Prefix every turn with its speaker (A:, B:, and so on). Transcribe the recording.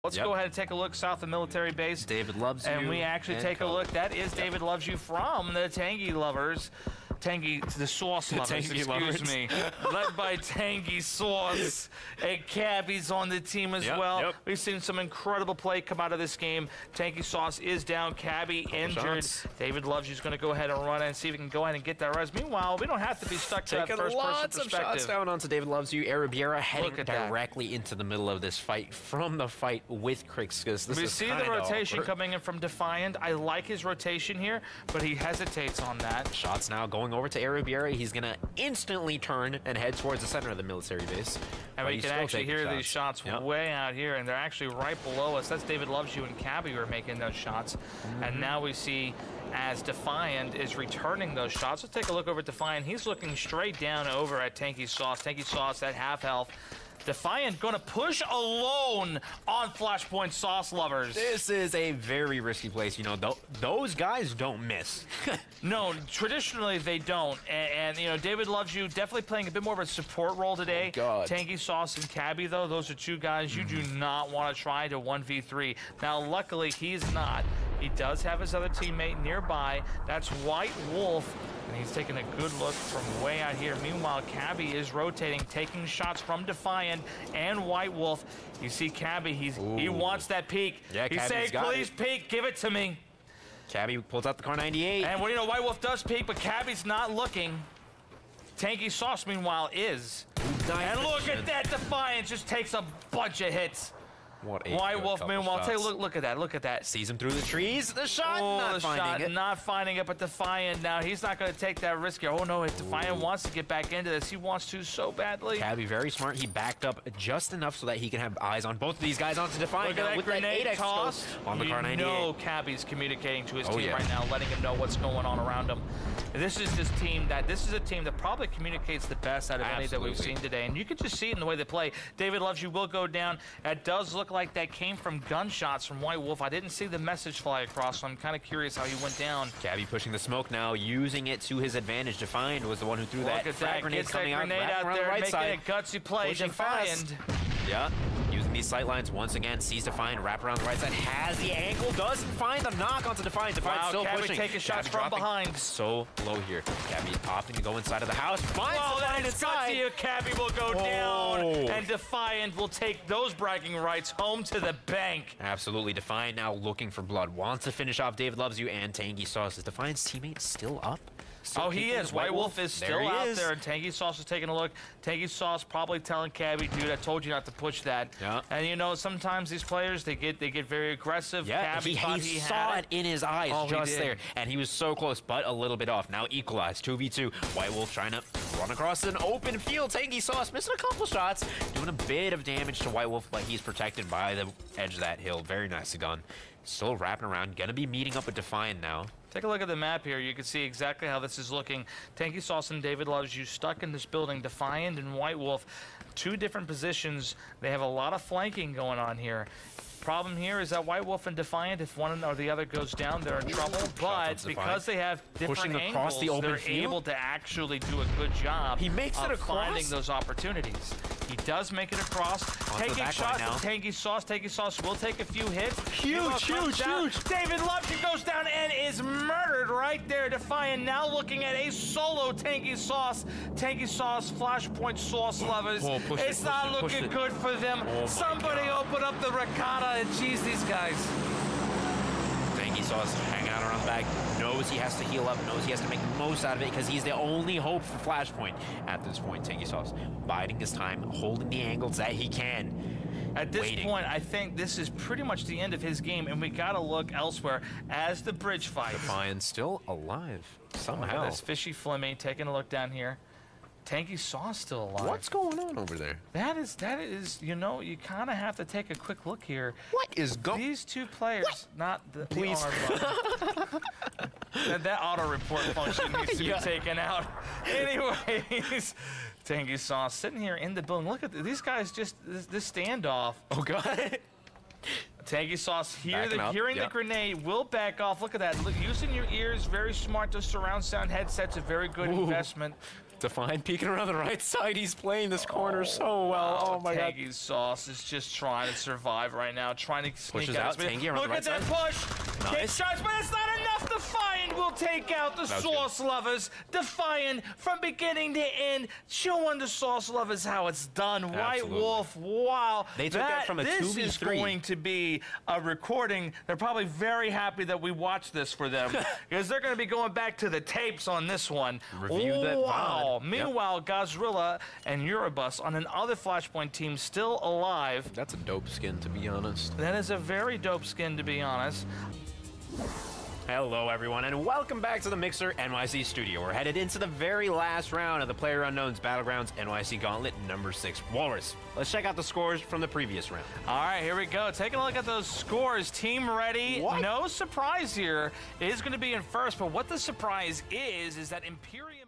A: Let's go ahead and take a look south of military base.
B: David Loves You.
A: And we actually take a look. That is David Loves You from the Tangy Lovers. The Sauce Lovers, excuse me. Led by Tangy Sauce. And Cabby's on the team as well. We've seen some incredible play come out of this game. Tangy Sauce is down. Cabby injured. David Loves You's going to go ahead and run and see if he can go ahead and get that res. Meanwhile, we don't have to be stuck to that first-person perspective.
B: Lots of shots down onto David Loves You. Arabiera heading directly into the middle of this fight from the fight with Crixus.
A: We see the rotation coming in from Defiand. I like his rotation here, but he hesitates on that.
B: Shots now going over to Arabiera. He's going to instantly turn and head towards the center of the military base.
A: And we can actually hear these shots way out here, and they're actually right below us. That's David Loves You and Cabby who are making those shots. And now we see as Defiand is returning those shots. Let's take a look over at Defiand. He's looking straight down over at Tangy Sauce. Tangy Sauce at half health. Defiand going to push alone on Flashpoint Sauce Lovers.
B: This is a very risky place. You know, those guys don't miss.
A: No, traditionally they don't. And, you know, David Loves You definitely playing a bit more of a support role today. Tangy Sauce and Cabby, though, those are two guys you do not want to try to 1v3. Now, luckily, he's not. He does have his other teammate nearby. That's White Wolf. And he's taking a good look from way out here. Meanwhile, Cabby is rotating, taking shots from Defiand and White Wolf. You see Cabby, he wants that peek.
B: Yeah,
A: he's saying, please peek, give it to me.
B: Cabby pulls out the Car 98.
A: And well, you know, White Wolf does peek, but Cabby's not looking. Tangy Sauce, meanwhile, is. And look at that, Defiant just takes a bunch of hits.
B: What a
A: White Wolf, meanwhile, take a look at that, look at that.
B: Sees him through the trees, the shot, not finding it, but Defiant now, he's not going to take that risk here. Oh no, if Defiant wants to get back into this, he wants to so badly. Cabby very smart, he backed up just enough so that he can have eyes on both of these guys onto Defiant.
A: Look at that grenade toss
B: on the Car 98.
A: You know Cabby's communicating to his team right now, letting him know what's going on around him. This is a team that probably communicates the best out of any that we've seen today, and you can just see it in the way they play. David Loves You will go down. It does look like that came from gunshots from White Wolf. I didn't see the message fly across, so I'm kind of curious how he went down.
B: Cabby pushing the smoke now, using it to his advantage. Defiand was the one who threw that frag grenade coming out there,
A: making a gutsy play. Defiand.
B: Yeah. Using these sight lines once again, sees Defiant, wrap around the right side, has the angle, doesn't find the knock onto Defiant. Defiant still pushing.
A: Taking shots from behind.
B: So low here. Cabby opting to go inside of the house. Finds
A: that is gutsy. Cabby will go down, and Defiant will take those bragging rights home to the bank.
B: Absolutely. Defiant now looking for blood. Wants to finish off David Loves You and Tangy Sauce. Is Defiant's teammate still up?
A: Oh, he is. White Wolf is still out there, and Tangy Sauce is taking a look. Tangy Sauce probably telling Cabby, dude, I told you not to push that.
B: Yeah.
A: And you know, sometimes these players, they get very aggressive.
B: Yeah,
A: Cabby
B: he saw it in his eyes just there, and he was so close, but a little bit off. Now equalized, 2v2. White Wolf trying to run across an open field. Tangy Sauce missing a couple shots, doing a bit of damage to White Wolf, but he's protected by the edge of that hill. Very nicely done. Still wrapping around, gonna be meeting up with Defiant now.
A: Take a look at the map here. You can see exactly how this is looking. Tangy Sauce and David Loves You stuck in this building. Defiant and White Wolf, two different positions. They have a lot of flanking going on here. Problem here is that White Wolf and Defiant, if one or the other goes down, they're in trouble. But because they have different angles, they're able to actually do a good job of finding those opportunities. He does make it across. Taking shots from Tangy Sauce. Tangy Sauce will take a few hits.
B: Huge.
A: David Loves You goes down and is murdered right there. Defiant now looking at a solo Tangy Sauce. Tangy Sauce, Flashpoint Sauce Lovers. It's not looking good for them. Somebody open up the ricotta and cheese these guys.
B: Tangy Sauce hanging out around the back, knows he has to heal up, knows he has to make the most out of it because he's the only hope for Flashpoint at this point. Tangy Sauce biding his time, holding the angles that he can.
A: At this point, I think this is pretty much the end of his game, and we gotta look elsewhere as the bridge fights.
B: Defiant still alive somehow.
A: Look at this fishy Flemmy taking a look down here. Tangy Sauce still alive.
B: What's going on over there?
A: That is, you know, you kind of have to take a quick look here.
B: What is going?
A: These two players, not the that auto report function needs to be taken out. Anyways, Tangy Sauce sitting here in the building. Look at these guys, just this standoff.
B: Oh God.
A: Tangy Sauce hearing the grenade will back off. Look at that. Look, using your ears, very smart. Those surround sound headsets, a very good investment.
B: Defiand peeking around the right side. He's playing this corner so well. Oh my god.
A: Tangy Sauce is just trying to survive right now, trying to sneak
B: Pushes
A: out.
B: Tangy around
A: Look
B: the right
A: at that
B: side.
A: push.
B: Nice.
A: Kick shots, but it's not enough. Defiand will take out the Sauce Lovers. Defiand from beginning to end, showing the Sauce Lovers how it's done. White Wolf, wow.
B: They took that from a 2v3.
A: This is going to be a recording. They're probably very happy that we watched this for them because they're going to be going back to the tapes on this one.
B: Review that
A: Wow.
B: VOD.
A: Meanwhile, Gazrilla and Eurobus on another Flashpoint team still alive.
B: That's a dope skin, to be honest.
A: That is a very dope skin, to be honest.
B: Hello, everyone, and welcome back to the Mixer NYC studio. We're headed into the very last round of the PlayerUnknown's Battlegrounds NYC Gauntlet number 6 Walrus. Let's check out the scores from the previous round.
A: All right, here we go. Taking a look at those scores. Team ready.
B: What?
A: No surprise here. It is going to be in first, but what the surprise is that Imperium...